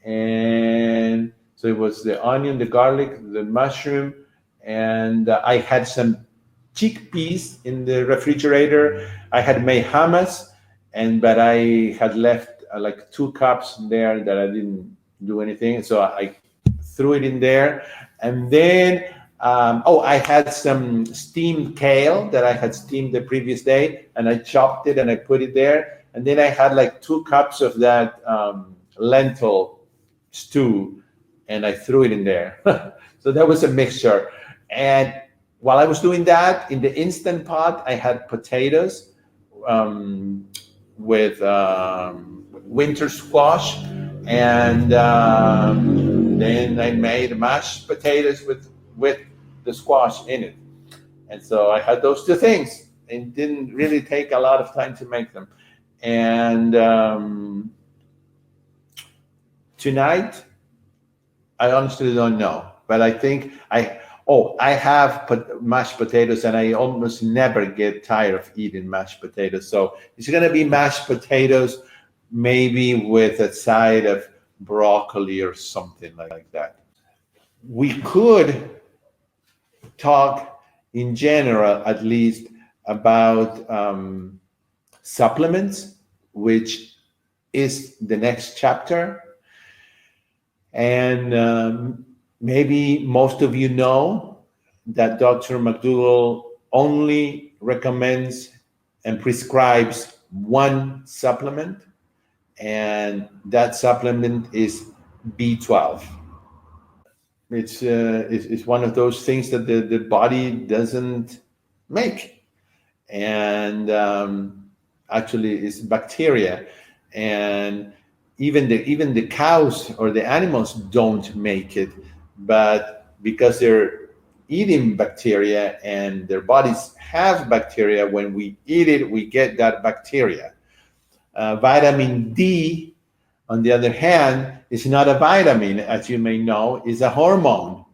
And so it was the onion, the garlic, the mushroom, and I had some chickpeas in the refrigerator. I had made hummus, but I had left like 2 cups there that I didn't do anything, so I threw it in there. And then I had some steamed kale that I had steamed the previous day, and I chopped it and I put it there. And then I had like 2 cups of that lentil stew, and I threw it in there. So that was a mixture. And while I was doing that, in the Instant Pot, I had potatoes with winter squash, and then I made mashed potatoes with the squash in it. And so I had those 2 things. It didn't really take a lot of time to make them. And tonight, I honestly don't know, but I think I have mashed potatoes, and I almost never get tired of eating mashed potatoes. So it's going to be mashed potatoes, maybe with a side of broccoli or something like that. We could talk in general, at least, about supplements, which is the next chapter. And maybe most of you know that Dr. McDougall only recommends and prescribes one supplement, and that supplement is B12. It's one of those things that the body doesn't make, and actually it's bacteria, and even the cows or the animals don't make it, but because they're eating bacteria and their bodies have bacteria, when we eat it, we get that bacteria. Vitamin D, on the other hand, is not a vitamin, as you may know, is a hormone.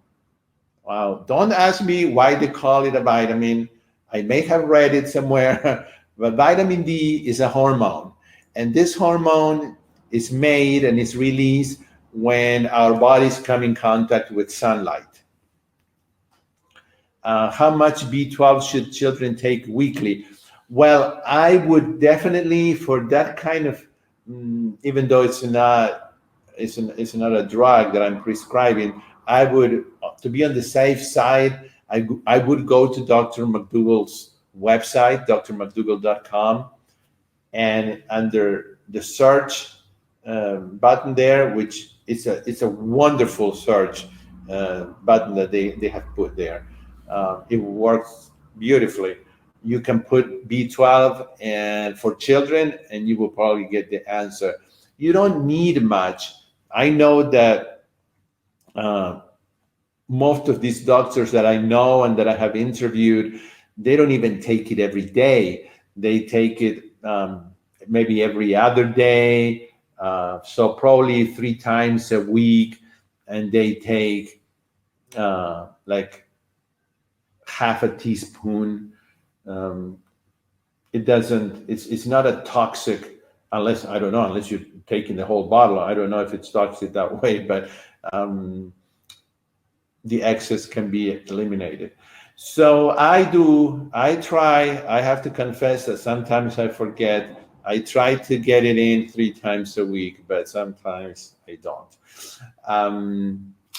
Wow, don't ask me why they call it a vitamin. I may have read it somewhere, but vitamin D is a hormone. And this hormone is made and is released when our bodies come in contact with sunlight. How much B12 should children take weekly? Well, I would definitely, for that kind of, even though it's not a drug that I'm prescribing, I would, to be on the safe side, I would go to Dr. McDougall's website, drmcdougall.com, and under the search button there, which it's a wonderful search button that they have put there. It works beautifully. You can put B12 and for children, and you will probably get the answer. You don't need much. I know that Uh, Most of these doctors that I know and that I have interviewed, they don't even take it every day. They take it maybe every other day. So probably 3 times a week, and they take like half a teaspoon. Um, it doesn't. It's not a toxic unless I don't know unless you're taking the whole bottle. I don't know if it's toxic that way, but um, the excess can be eliminated. So I try, I have to confess that sometimes I forget. I try to get it in 3 times a week, but sometimes I don't.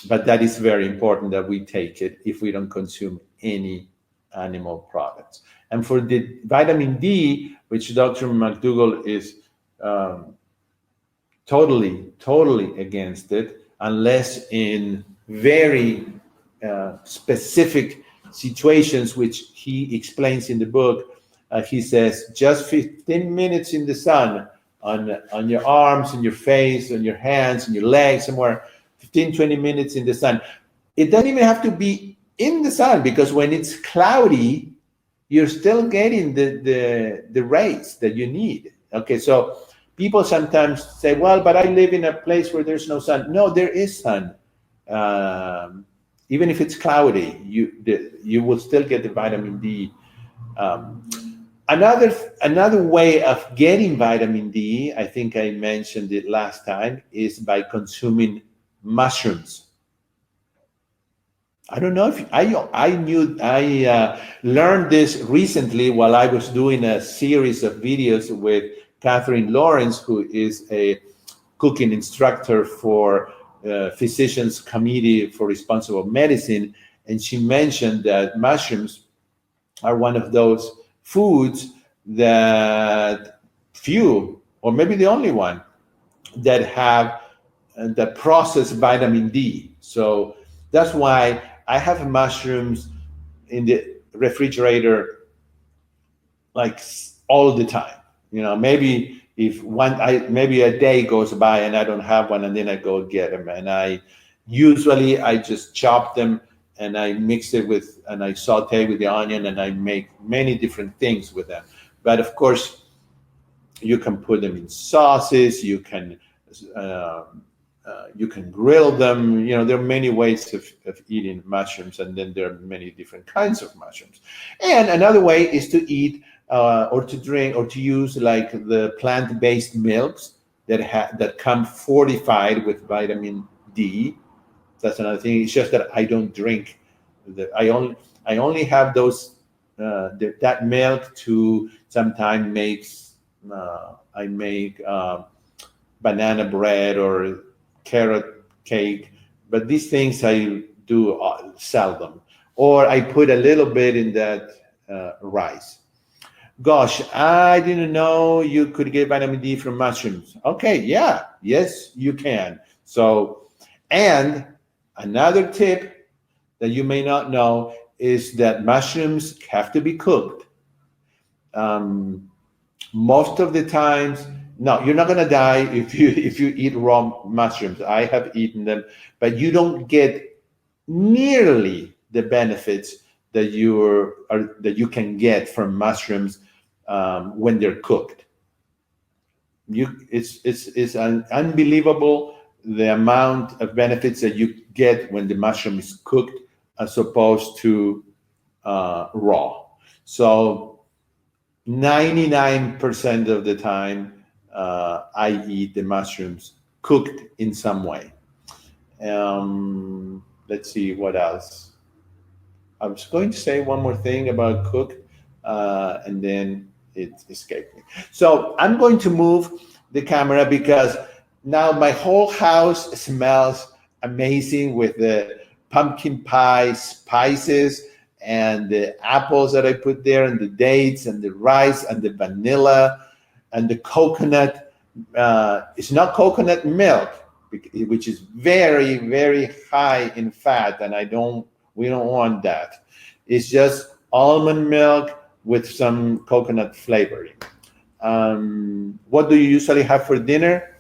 But that is very important that we take it if we don't consume any animal products. And for the vitamin D, which Dr. McDougall is um, totally against it, unless in very specific situations, which he explains in the book. He says just 15 minutes in the sun on your arms, on your face, on your hands, on your legs, somewhere 15, 20 minutes in the sun. It doesn't even have to be in the sun because when it's cloudy, you're still getting the rays that you need. Okay, so people sometimes say, well, but I live in a place where there's no sun. No, there is sun. Um, Even if it's cloudy, you will still get the vitamin D. Um, another way of getting vitamin D, I think I mentioned it last time, is by consuming mushrooms. I don't know if I learned this recently while I was doing a series of videos with Catherine Lawrence, who is a cooking instructor for Physicians Committee for Responsible Medicine, and she mentioned that mushrooms are one of those foods that few, or maybe the only one, that have that process vitamin D. So that's why I have mushrooms in the refrigerator like all the time. You know, maybe if maybe a day goes by and I don't have one, and then I go get them, and I just chop them and I mix it with and I saute with the onion and I make many different things with them. But of course, you can put them in sauces. Uh, you can grill them. You know, there are many ways of eating mushrooms, and then there are many different kinds of mushrooms. And another way is to eat or to drink or to use like the plant-based milks that come fortified with vitamin D. That's another thing. It's just that I don't drink. I only have those that milk to sometimes I make banana bread or carrot cake, but these things I do seldom. Or I put a little bit in that rice. Gosh, I didn't know you could get vitamin D from mushrooms. Okay, yeah, yes, you can. So, and another tip that you may not know is that mushrooms have to be cooked. Um, Most of the times, no, you're not gonna die if you eat raw mushrooms. I have eaten them, but you don't get nearly the benefits that you can get from mushrooms when they're cooked. It's unbelievable the amount of benefits that you get when the mushroom is cooked as opposed to raw. So 99% of the time, I eat the mushrooms cooked in some way. Let's see what else. I was going to say one more thing about cooked, and then it escaped me. So I'm going to move the camera because now my whole house smells amazing with the pumpkin pie spices and the apples that I put there, and the dates and the rice and the vanilla and the coconut. It's not coconut milk, which is very high in fat, and we don't want that. It's just almond milk with some coconut flavoring. What do you usually have for dinner?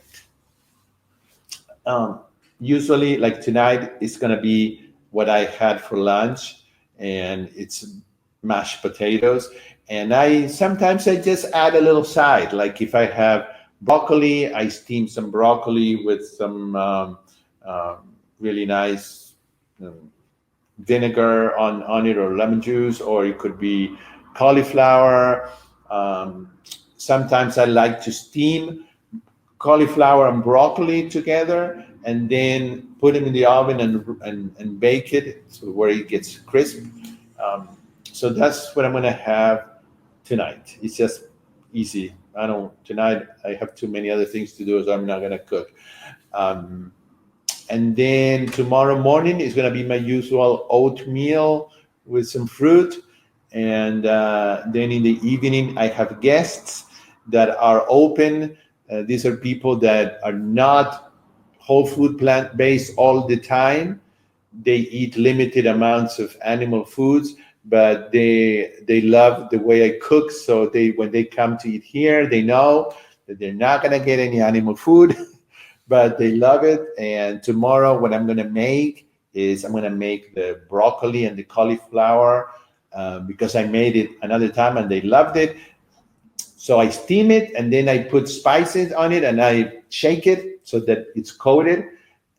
Um, usually, like tonight, it's gonna be what I had for lunch, and it's mashed potatoes. And I sometimes I just add a little side. Like if I have broccoli, I steam some broccoli with some really nice um, vinegar on it, or lemon juice, or it could be cauliflower. Um, Sometimes I like to steam cauliflower and broccoli together, and then put them in the oven and bake it to where it gets crisp. Um, so that's what I'm gonna have tonight. It's just easy. I don't tonight. I have too many other things to do, so I'm not gonna cook. Um, and then tomorrow morning is gonna be my usual oatmeal with some fruit, and then in the evening I have guests that are open. These are people that are not whole food plant based all the time. They eat limited amounts of animal foods, but they love the way I cook. So they when they come to eat here, they know that they're not gonna get any animal food, but they love it. And tomorrow, what I'm gonna make is I'm gonna make the broccoli and the cauliflower, because I made it another time and they loved it. So I steam it and then I put spices on it and I shake it so that it's coated.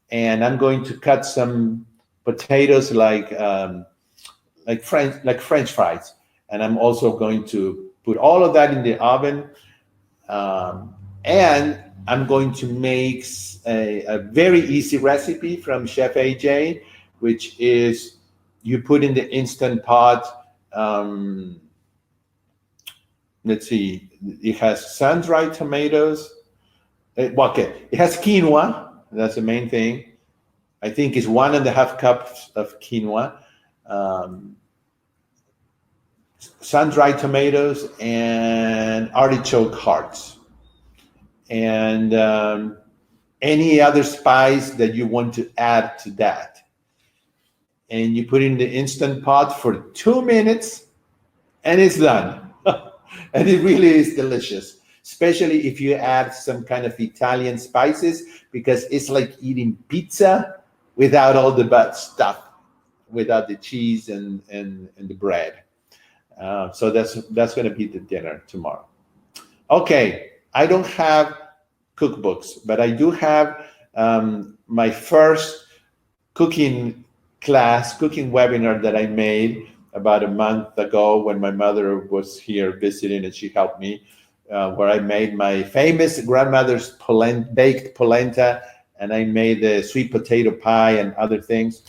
And I'm going to cut some potatoes like French fries, and I'm also going to put all of that in the oven. And I'm going to make a very easy recipe from Chef AJ, which is you put in the instant pot. Let's see, it has sun-dried tomatoes. Okay, it has quinoa. That's the main thing. I think it's 1.5 cups of quinoa, um, sun-dried tomatoes, and artichoke hearts, and any other spice that you want to add to that. And you put it in the instant pot for 2 minutes, and it's done. And it really is delicious, especially if you add some kind of Italian spices, because it's like eating pizza without all the bad stuff, without the cheese and the bread. So that's going to be the dinner tomorrow. Okay, I don't have cookbooks, but I do have my first cooking class, cooking webinar that I made about a month ago when my mother was here visiting and she helped me, where I made my famous grandmother's baked polenta, and I made the sweet potato pie and other things.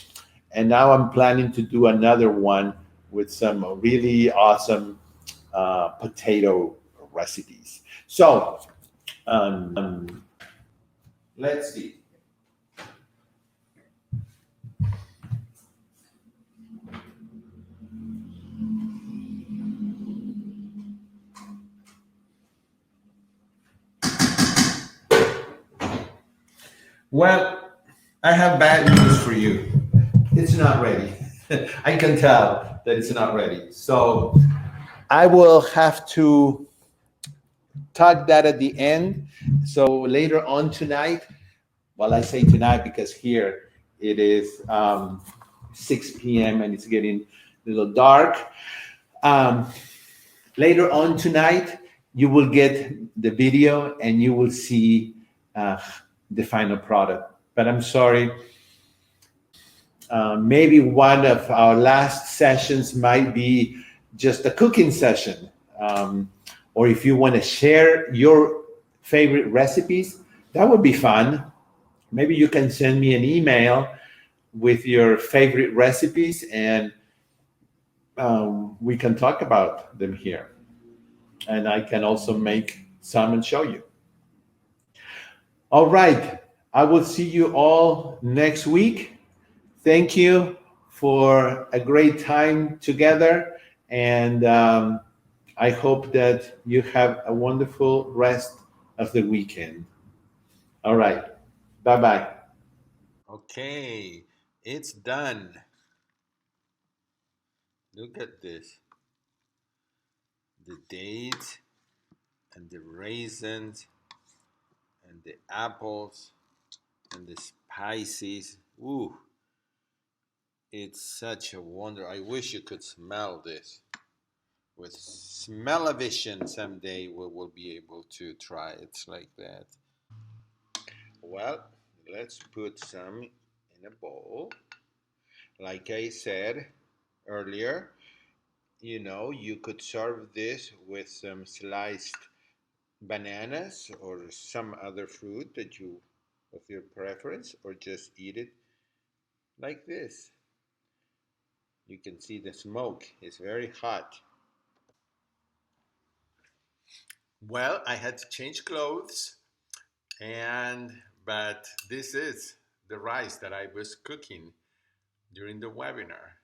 And now I'm planning to do another one with some really awesome potato recipes. So let's see. Well, I have bad news for you. It's not ready. I can tell that it's not ready. So I will have to talk that at the end. So later on tonight, well, I say tonight because here it is 6 p.m. and it's getting a little dark. Um, Later on tonight, you will get the video and you will see uh, the final product. But I'm sorry, maybe one of our last sessions might be just a cooking session. Or if you want to share your favorite recipes, that would be fun. Maybe you can send me an email with your favorite recipes, and we can talk about them here. And I can also make some and show you. All right. I will see you all next week. Thank you for a great time together. And I hope that you have a wonderful rest of the weekend. All right. Bye bye. Okay. It's done. Look at this. The dates and the raisins and the apples and the Hi, sis. Ooh, it's such a wonder. I wish you could smell this. With smell-o-vision, someday we will be able to try it like that. Well, let's put some in a bowl. Like I said earlier, you could serve this with some sliced bananas or some other fruit that you of your preference, or just eat it like this. You can see the smoke is very hot. Well, I had to change clothes, and but this is the rice that I was cooking during the webinar.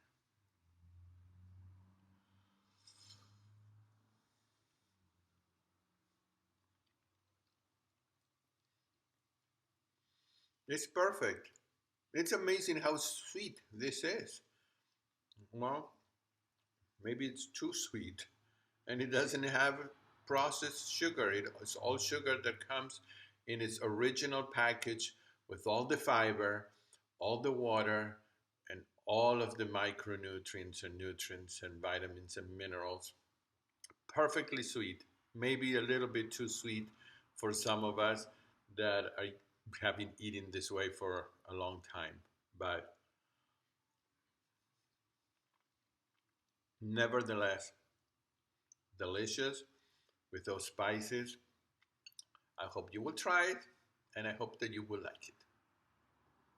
It's perfect. It's amazing how sweet this is. Well, maybe it's too sweet, and it doesn't have processed sugar. It's all sugar that comes in its original package with all the fiber, all the water, and all of the micronutrients and nutrients and vitamins and minerals. Perfectly sweet. Maybe a little bit too sweet for some of us that have been eating this way for a long time. But nevertheless, delicious with those spices. I hope you will try it, and I hope that you will like it.